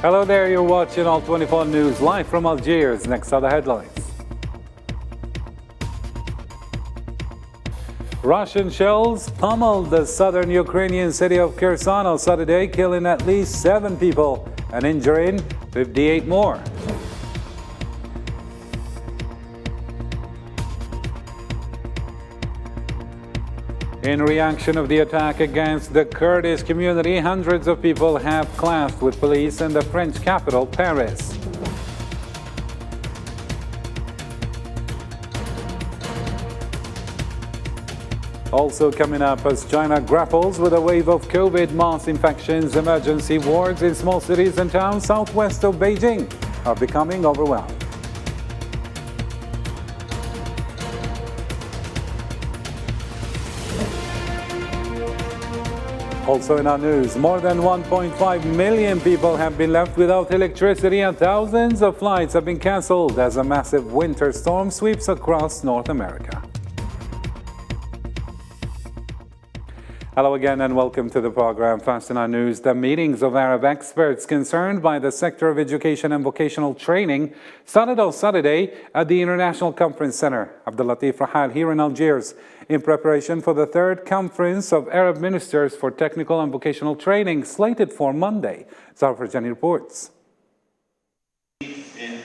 Hello there, you're watching All 24 News live from Algiers. Next are the headlines. Russian shells pummeled the southern Ukrainian city of Kherson on Saturday, killing at least 7 people and injuring 58 more. In reaction of the attack against the Kurdish community, hundreds of people have clashed with police in the French capital, Paris. Also coming up, as China grapples with a wave of COVID mass infections, emergency wards in small cities and towns southwest of Beijing are becoming overwhelmed. Also in our news, more than 1.5 million people have been left without electricity and thousands of flights have been cancelled as a massive winter storm sweeps across North America. Hello again and welcome to the program. First in our news, the meetings of Arab experts concerned by the sector of education and vocational training started on Saturday at the International Conference Center, Abdellatif Rahal, here in Algiers, in preparation for the third conference of Arab ministers for technical and vocational training slated for Monday. Zarfarjani reports.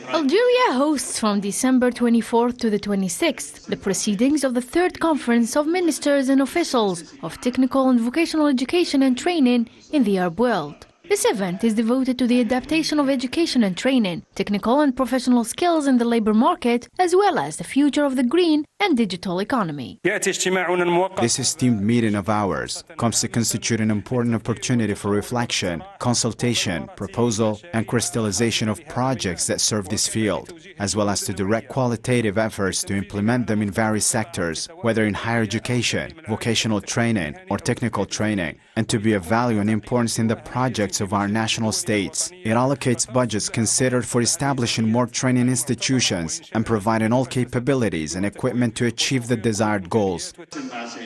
Algeria hosts from December 24th to the 26th the proceedings of the third conference of ministers and officials of technical and vocational education and training in the Arab world. This event is devoted to the adaptation of education and training, technical and professional skills in the labor market, as well as the future of the green and digital economy. This esteemed meeting of ours comes to constitute an important opportunity for reflection, consultation, proposal, and crystallization of projects that serve this field, as well as to direct qualitative efforts to implement them in various sectors, whether in higher education, vocational training, or technical training, and to be of value and importance in the projects of our national states. It allocates budgets considered for establishing more training institutions and providing all capabilities and equipment to achieve the desired goals.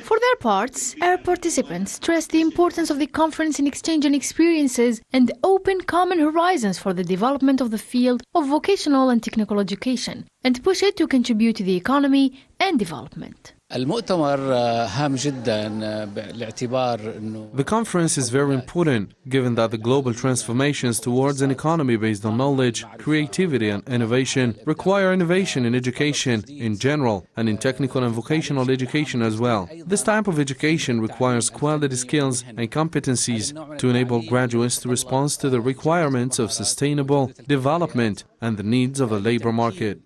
For their parts, Arab participants stressed the importance of the conference in exchanging experiences and open common horizons for the development of the field of vocational and technical education, and push it to contribute to the economy and development. The conference is very important, given that the global transformations towards an economy based on knowledge, creativity and innovation require innovation in education in general and in technical and vocational education as well. This type of education requires quality skills and competencies to enable graduates to respond to the requirements of sustainable development and the needs of the labor market.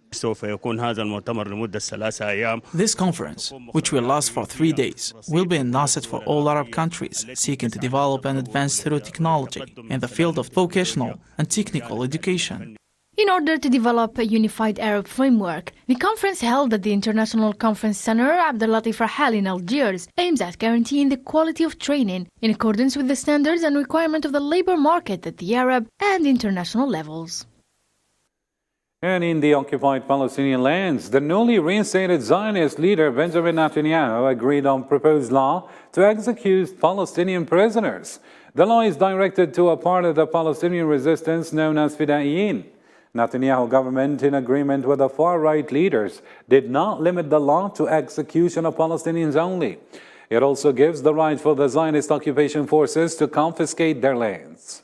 This conference, which will last for 3 days, will be an asset for all Arab countries seeking to develop and advance through technology in the field of vocational and technical education. In order to develop a unified Arab framework, the conference held at the International Conference Center Abdellatif Rahal in Algiers aims at guaranteeing the quality of training in accordance with the standards and requirements of the labor market at the Arab and international levels. And in the occupied Palestinian lands, the newly reinstated Zionist leader Benjamin Netanyahu agreed on proposed law to execute Palestinian prisoners. The law is directed to a part of the Palestinian resistance known as Fidaiyin. Netanyahu government, in agreement with the far-right leaders, did not limit the law to execution of Palestinians only. It also gives the right for the Zionist occupation forces to confiscate their lands.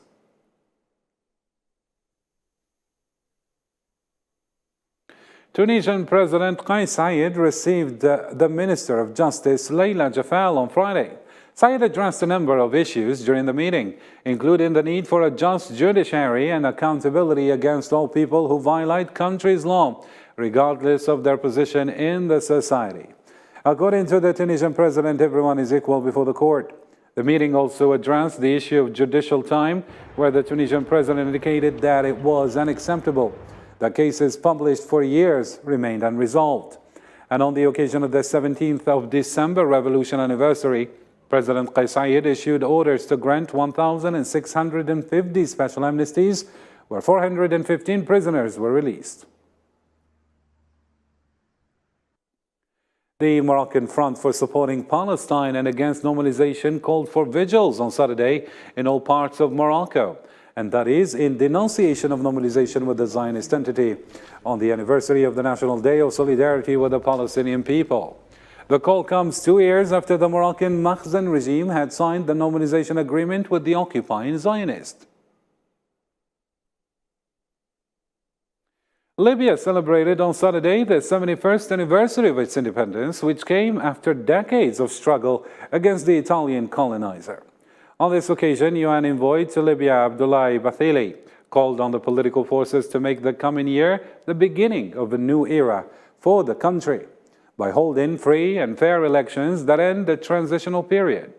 Tunisian President Kais Saied received the Minister of Justice Leila Jafal on Friday. Saied addressed a number of issues during the meeting, including the need for a just judiciary and accountability against all people who violate country's law, regardless of their position in the society. According to the Tunisian president, everyone is equal before the court. The meeting also addressed the issue of judicial time, where the Tunisian president indicated that it was unacceptable. The cases published for years remained unresolved. And on the occasion of the 17th of December revolution anniversary, President Kais Saied issued orders to grant 1,650 special amnesties, where 415 prisoners were released. The Moroccan Front for Supporting Palestine and Against Normalization called for vigils on Saturday in all parts of Morocco. and that is in denunciation of normalization with the Zionist entity on the anniversary of the National Day of Solidarity with the Palestinian people. The call comes 2 years after the Moroccan Makhzen regime had signed the normalization agreement with the occupying Zionists. Libya celebrated on Saturday the 71st anniversary of its independence, which came after decades of struggle against the Italian colonizer. On this occasion, UN envoy to Libya, Abdoulaye Bathily, called on the political forces to make the coming year the beginning of a new era for the country by holding free and fair elections that end the transitional period.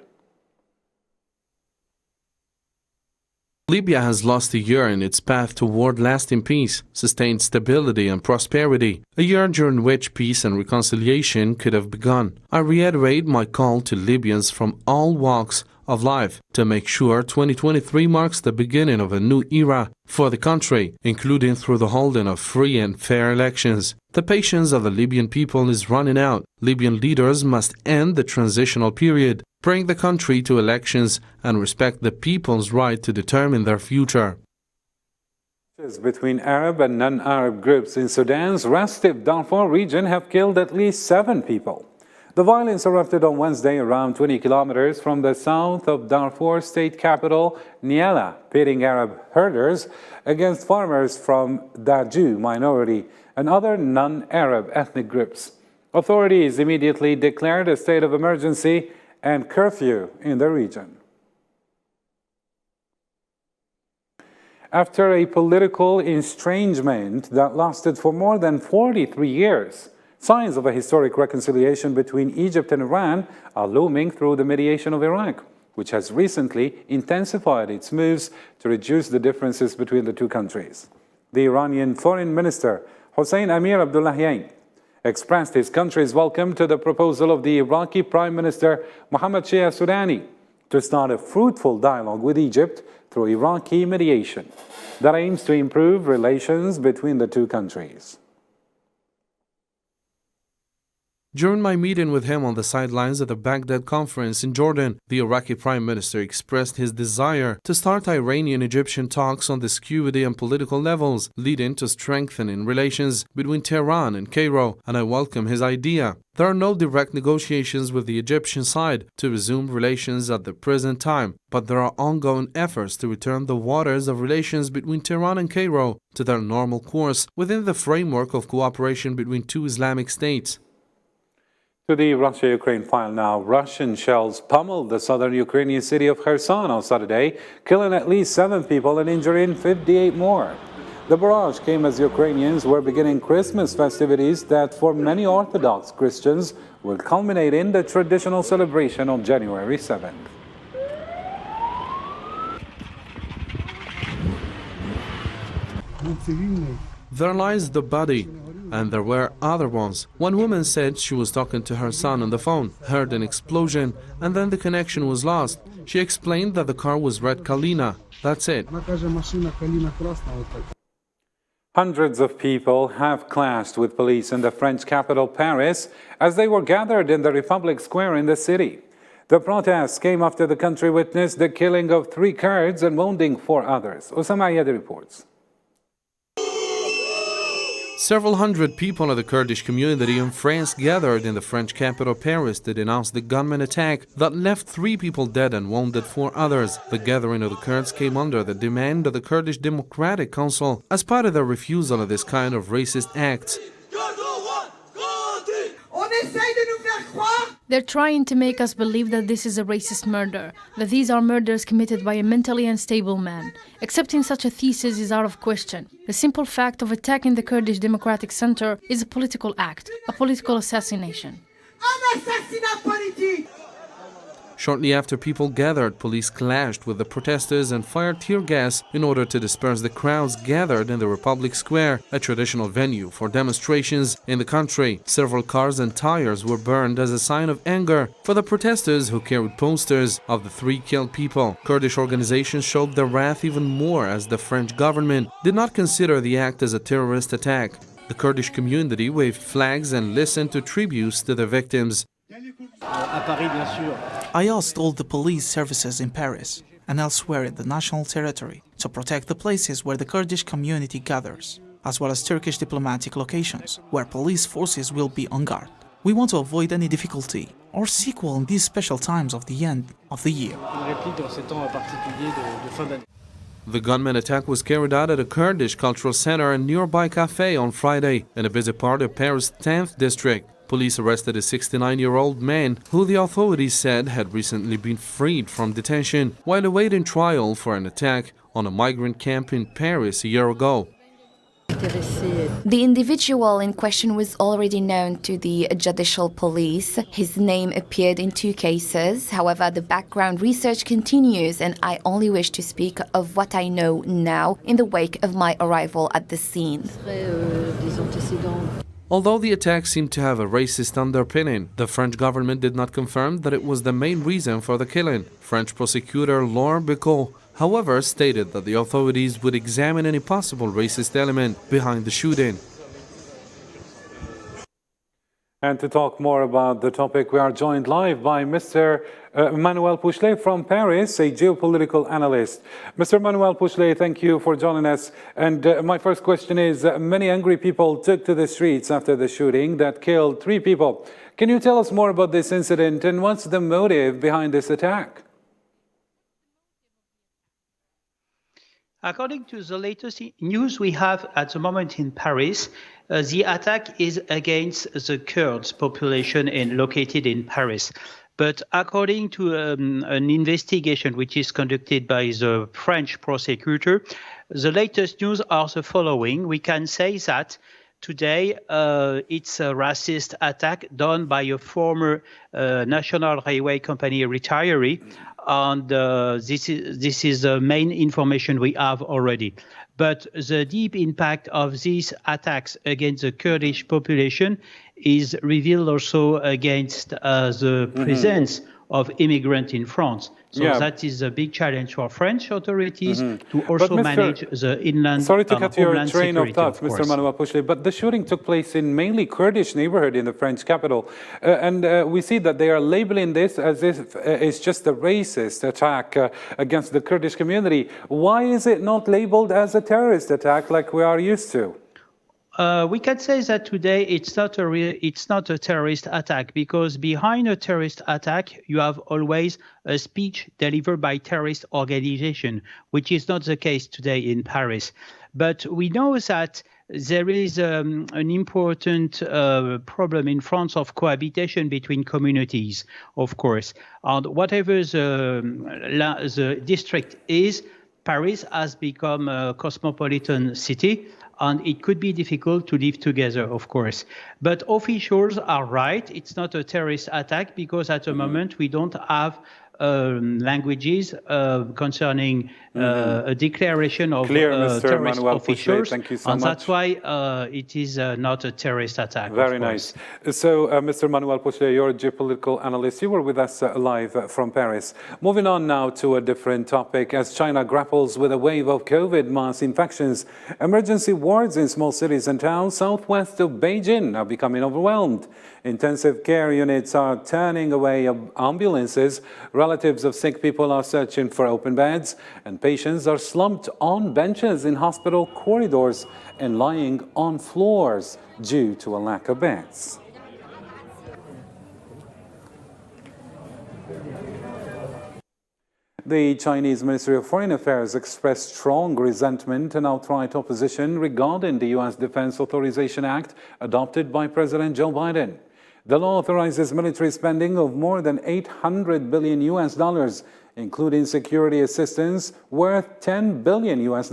Libya has lost a year in its path toward lasting peace, sustained stability and prosperity, a year during which peace and reconciliation could have begun. I reiterate my call to Libyans from all walks of life to make sure 2023 marks the beginning of a new era for the country, including through the holding of free and fair elections. The patience of the Libyan people is running out. Libyan leaders must end the transitional period, bring the country to elections, and respect the people's right to determine their future. Between Arab and non-Arab groups in Sudan's restive Darfur region have killed at least 7 people. The violence erupted on Wednesday around 20 kilometers from the south of Darfur state capital, Niala, pitting Arab herders against farmers from Daju minority and other non-Arab ethnic groups. Authorities immediately declared a state of emergency and curfew in the region. After a political estrangement that lasted for more than 43 years, signs of a historic reconciliation between Egypt and Iran are looming through the mediation of Iraq, which has recently intensified its moves to reduce the differences between the two countries. The Iranian Foreign Minister, Hossein Amir Abdullahian, expressed his country's welcome to the proposal of the Iraqi Prime Minister Mohammad Shia Soudani to start a fruitful dialogue with Egypt through Iraqi mediation that aims to improve relations between the two countries. During my meeting with him on the sidelines of the Baghdad conference in Jordan, the Iraqi Prime Minister expressed his desire to start Iranian-Egyptian talks on the security and political levels, leading to strengthening relations between Tehran and Cairo, and I welcome his idea. There are no direct negotiations with the Egyptian side to resume relations at the present time, but there are ongoing efforts to return the waters of relations between Tehran and Cairo to their normal course within the framework of cooperation between two Islamic states. To the Russia-Ukraine file now, Russian shells pummeled the southern Ukrainian city of Kherson on Saturday, killing at least 7 people and injuring 58 more. The barrage came as Ukrainians were beginning Christmas festivities that for many Orthodox Christians will culminate in the traditional celebration on January 7th. There lies the body, and there were other ones. One woman said she was talking to her son on the phone, heard an explosion, and then the connection was lost. She explained that the car was red Kalina. That's it. Hundreds of people have clashed with police in the French capital, Paris, as they were gathered in the Republic Square in the city. The protests came after the country witnessed the killing of 3 Kurds and wounding 4 others. Osama Ayadi reports. Several hundred people of the Kurdish community in France gathered in the French capital Paris to denounce the gunman attack that left 3 people dead and wounded 4 others. The gathering of the Kurds came under the demand of the Kurdish Democratic Council as part of their refusal of this kind of racist acts. They're trying to make us believe that this is a racist murder, that these are murders committed by a mentally unstable man. Accepting such a thesis is out of question. The simple fact of attacking the Kurdish Democratic Center is a political act, a political assassination. Shortly after people gathered, police clashed with the protesters and fired tear gas in order to disperse the crowds gathered in the Republic Square, a traditional venue for demonstrations in the country. Several cars and tires were burned as a sign of anger for the protesters who carried posters of the 3 killed people. Kurdish organizations showed their wrath even more as the French government did not consider the act as a terrorist attack. The Kurdish community waved flags and listened to tributes to the victims. I asked all the police services in Paris, and elsewhere in the national territory to protect the places where the Kurdish community gathers, as well as Turkish diplomatic locations where police forces will be on guard. We want to avoid any difficulty or sequel in these special times of the end of the year. The gunman attack was carried out at a Kurdish cultural center and nearby cafe on Friday in a busy part of Paris' 10th district. Police arrested a 69-year-old man who the authorities said had recently been freed from detention while awaiting trial for an attack on a migrant camp in Paris a year ago. The individual in question was already known to the judicial police. His name appeared in 2 cases. However, the background research continues, and I only wish to speak of what I know now in the wake of my arrival at the scene. Although the attack seemed to have a racist underpinning, the French government did not confirm that it was the main reason for the killing. French prosecutor Laurent Bicot, however, stated that the authorities would examine any possible racist element behind the shooting. And to talk more about the topic, we are joined live by Mr. Manuel Pouchelet from Paris, a geopolitical analyst. Mr. Manuel Pouchelet, thank you for joining us. And my first question is, many angry people took to the streets after the shooting that killed 3 people. Can you tell us more about this incident and what's the motive behind this attack? According to the latest news we have at the moment in Paris, the attack is against the Kurds population located in Paris. But according to an investigation which is conducted by the French prosecutor, the latest news are the following. We can say that today it's a racist attack done by a former National Railway Company retiree. And this is the main information we have already. But the deep impact of these attacks against the Kurdish population is revealed also against the presence of immigrants in France. So that is a big challenge for French authorities to also manage the inland Sorry to cut your train of thought, of Mr. Manuel Pouchelet, but the shooting took place in mainly Kurdish neighborhood in the French capital. And we see that they are labeling this as if it's just a racist attack against the Kurdish community. Why is it not labeled as a terrorist attack like we are used to? We can say that today it's not a terrorist attack, because behind a terrorist attack you have always a speech delivered by terrorist organization, which is not the case today in Paris. But we know that there is an important problem in France of cohabitation between communities, of course. And whatever the district is, Paris has become a cosmopolitan city, and it could be difficult to live together, of course. But officials are right. It's not a terrorist attack, because at the moment we don't have languages concerning a declaration of terrorist officials. Thank you so and much. That's why it is not a terrorist attack. Very nice. So, Mr. Manuel Pouchelet, you're a geopolitical analyst. You were with us live from Paris. Moving on now to a different topic. As China grapples with a wave of COVID mass infections, emergency wards in small cities and towns southwest of Beijing are becoming overwhelmed. Intensive care units are turning away ambulances. Relatives of sick people are searching for open beds, and patients are slumped on benches in hospital corridors and lying on floors due to a lack of beds. The Chinese Ministry of Foreign Affairs expressed strong resentment and outright opposition regarding the U.S. Defense Authorization Act adopted by President Joe Biden. The law authorizes military spending of more than $800 billion US, including security assistance worth $10 billion US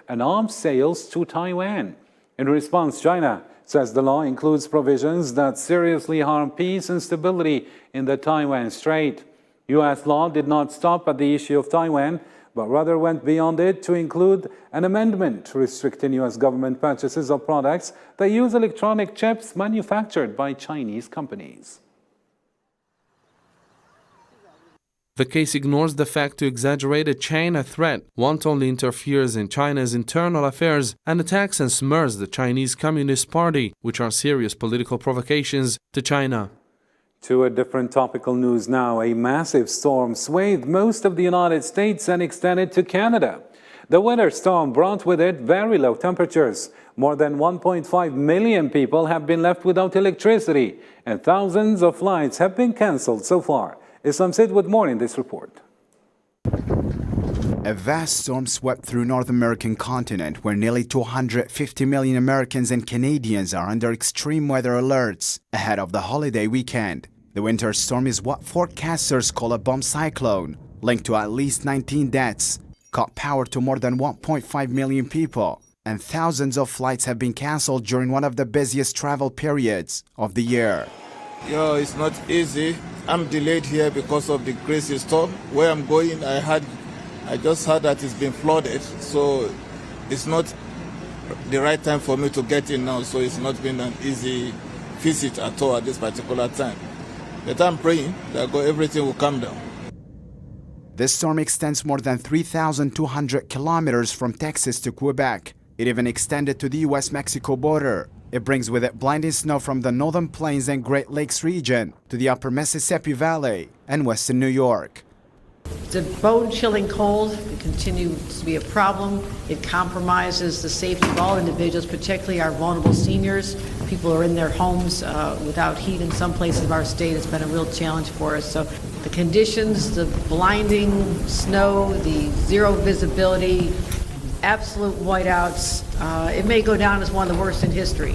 and arms sales to Taiwan. In response, China says the law includes provisions that seriously harm peace and stability in the Taiwan Strait. U.S. law did not stop at the issue of Taiwan, but rather went beyond it to include an amendment restricting U.S. government purchases of products that use electronic chips manufactured by Chinese companies. The case ignores the fact to exaggerate a China threat. One only interferes in China's internal affairs and attacks and smears the Chinese Communist Party, which are serious political provocations to China. To a different topical news now. A massive storm swathed most of the United States and extended to Canada. The winter storm brought with it very low temperatures. More than 1.5 million people have been left without electricity, and thousands of flights have been cancelled so far. Islam Sid with more in this report. A vast storm swept through North American continent where nearly 250 million Americans and Canadians are under extreme weather alerts ahead of the holiday weekend. The winter storm is what forecasters call a bomb cyclone, linked to at least 19 deaths, cut power to more than 1.5 million people, and thousands of flights have been cancelled during one of the busiest travel periods of the year. Yo, it's not easy. I'm delayed here because of the crazy storm. Where I'm going, I just heard that it's been flooded, so it's not the right time for me to get in now, so it's not been an easy visit at all at this particular time. But I'm praying that everything will calm down. This storm extends more than 3,200 kilometers from Texas to Quebec. It even extended to the US-Mexico border. It brings with it blinding snow from the Northern Plains and Great Lakes region to the upper Mississippi Valley and western New York. It's a bone-chilling cold. It continues to be a problem. It compromises the safety of all individuals, particularly our vulnerable seniors. People are in their homes without heat in some places of our state. It's been a real challenge for us. So the conditions, the blinding snow, the zero visibility, absolute whiteouts, it may go down as one of the worst in history.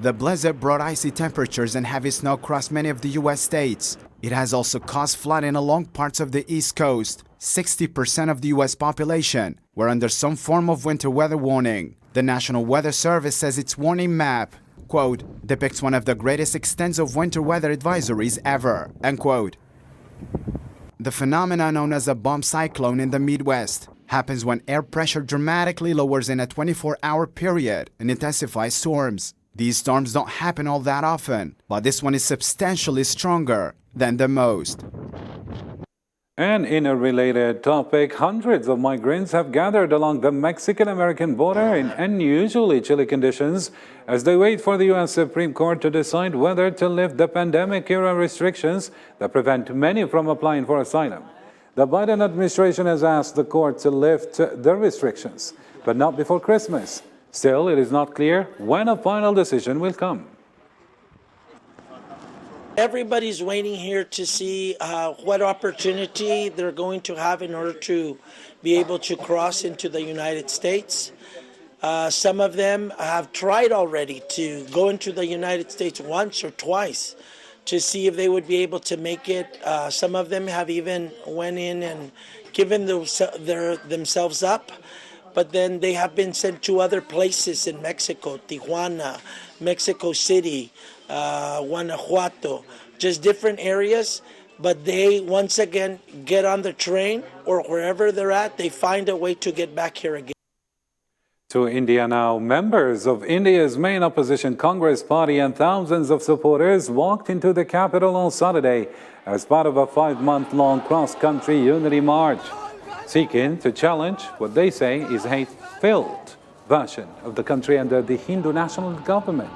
The blizzard brought icy temperatures and heavy snow across many of the U.S. states. It has also caused flooding along parts of the East Coast. 60% of the U.S. population were under some form of winter weather warning. The National Weather Service says its warning map, quote, depicts one of the greatest extents of winter weather advisories ever, end quote. The phenomenon known as a bomb cyclone in the Midwest happens when air pressure dramatically lowers in a 24-hour period and intensifies storms. These storms don't happen all that often, but this one is substantially stronger than the most. And in a related topic, hundreds of migrants have gathered along the Mexican-American border in unusually chilly conditions as they wait for the U.S. Supreme Court to decide whether to lift the pandemic-era restrictions that prevent many from applying for asylum. The Biden administration has asked the court to lift the restrictions, but not before Christmas. Still, it is not clear when a final decision will come. Everybody's waiting here to see what opportunity they're going to have in order to be able to cross into the United States. Some of them have tried already to go into the United States once or twice to see if they would be able to make it. Some of them have even went in and given themselves up, but then they have been sent to other places in Mexico, Tijuana, Mexico City, Guanajuato, just different areas, but they once again get on the train or wherever they're at, they find a way to get back here again. To India now, members of India's main opposition Congress party and thousands of supporters walked into the capital on Saturday as part of a 5-month-long cross-country unity march, seeking to challenge what they say is a hate-filled version of the country under the Hindu national government.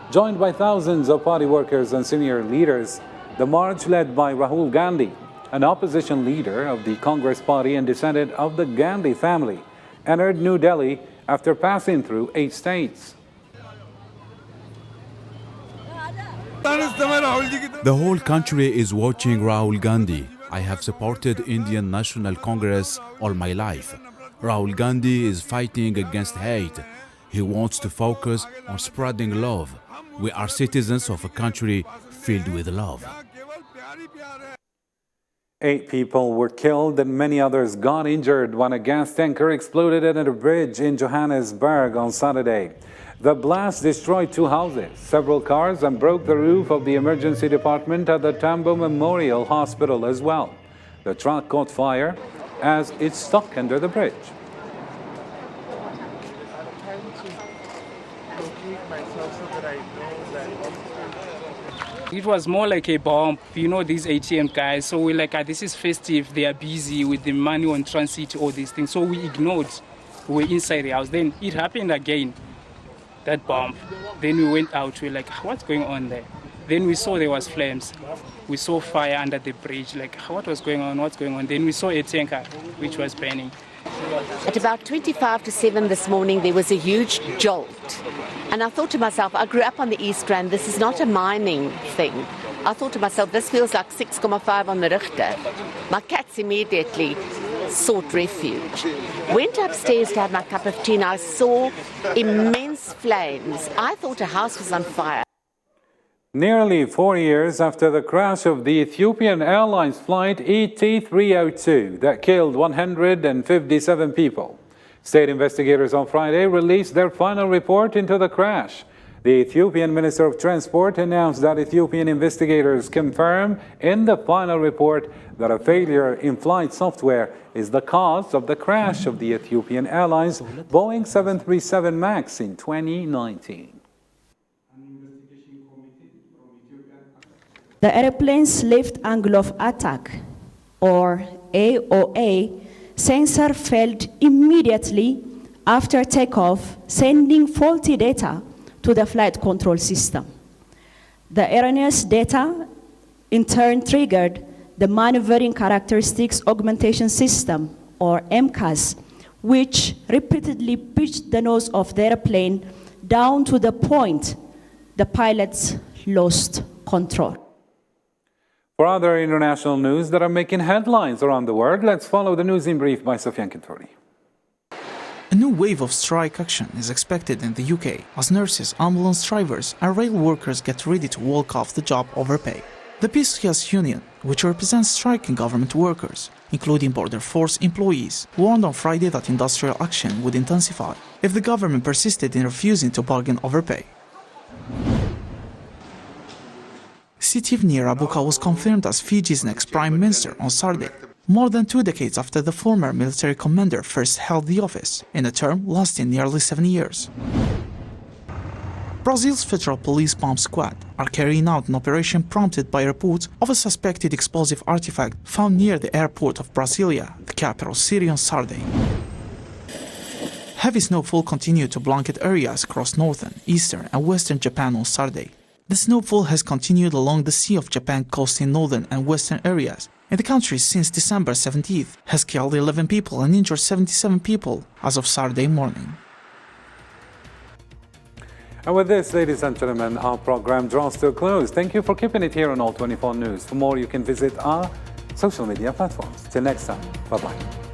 Joined by thousands of party workers and senior leaders, the march led by Rahul Gandhi, an opposition leader of the Congress party and descendant of the Gandhi family, entered New Delhi after passing through 8 states. The whole country is watching Rahul Gandhi. I have supported Indian National Congress all my life. Rahul Gandhi is fighting against hate. He wants to focus on spreading love. We are citizens of a country filled with love. 8 people were killed and many others got injured when a gas tanker exploded at a bridge in Johannesburg on Saturday. The blast destroyed 2 houses, several cars, and broke the roof of the emergency department at the Tambo Memorial Hospital as well. The truck caught fire as it stuck under the bridge. It was more like a bomb, you know, these ATM guys. So we're like, this is festive, they are busy with the money on transit, all these things. So we ignored, we were inside the house. Then it happened again, that bomb. Then we went out, we're like, what's going on there? Then we saw there was flames. We saw fire under the bridge, like what was going on, what's going on. Then we saw a tanker which was burning. At about 25 to 7 this morning, there was a huge jolt. And I thought to myself, I grew up on the East Rand, this is not a mining thing. I thought to myself, this feels like 6.5 on the Richter. My cats immediately sought refuge. Went upstairs to have my cup of tea and I saw immense flames. I thought a house was on fire. Nearly 4 years after the crash of the Ethiopian Airlines flight ET302 that killed 157 people, state investigators on Friday released their final report into the crash. The Ethiopian Minister of Transport announced that Ethiopian investigators confirm in the final report that a failure in flight software is the cause of the crash of the Ethiopian Airlines Boeing 737 MAX in 2019. The airplane's left angle of attack, or AOA, sensor failed immediately after takeoff, sending faulty data to the flight control system. The erroneous data in turn triggered the Maneuvering Characteristics Augmentation System, or MCAS, which repeatedly pitched the nose of the airplane down to the point the pilots lost control. For other international news that are making headlines around the world, let's follow the news in brief by Sofian Kintori. A new wave of strike action is expected in the UK as nurses, ambulance drivers and rail workers get ready to walk off the job over pay. The PCS union, which represents striking government workers, including border force employees, warned on Friday that industrial action would intensify if the government persisted in refusing to bargain over pay. Sitiveni Rabuka was confirmed as Fiji's next prime minister on Saturday, more than 2 decades after the former military commander first held the office, in a term lasting nearly 7 years. Brazil's federal police bomb squad are carrying out an operation prompted by reports of a suspected explosive artifact found near the airport of Brasilia, the capital city, on Saturday. Heavy snowfall continued to blanket areas across northern, eastern and western Japan on Saturday. The snowfall has continued along the Sea of Japan coast in northern and western areas in the country since December 17th, has killed 11 people and injured 77 people as of Saturday morning. And with this, ladies and gentlemen, our program draws to a close. Thank you for keeping it here on All 24 News. For more, you can visit our social media platforms. Till next time, bye-bye.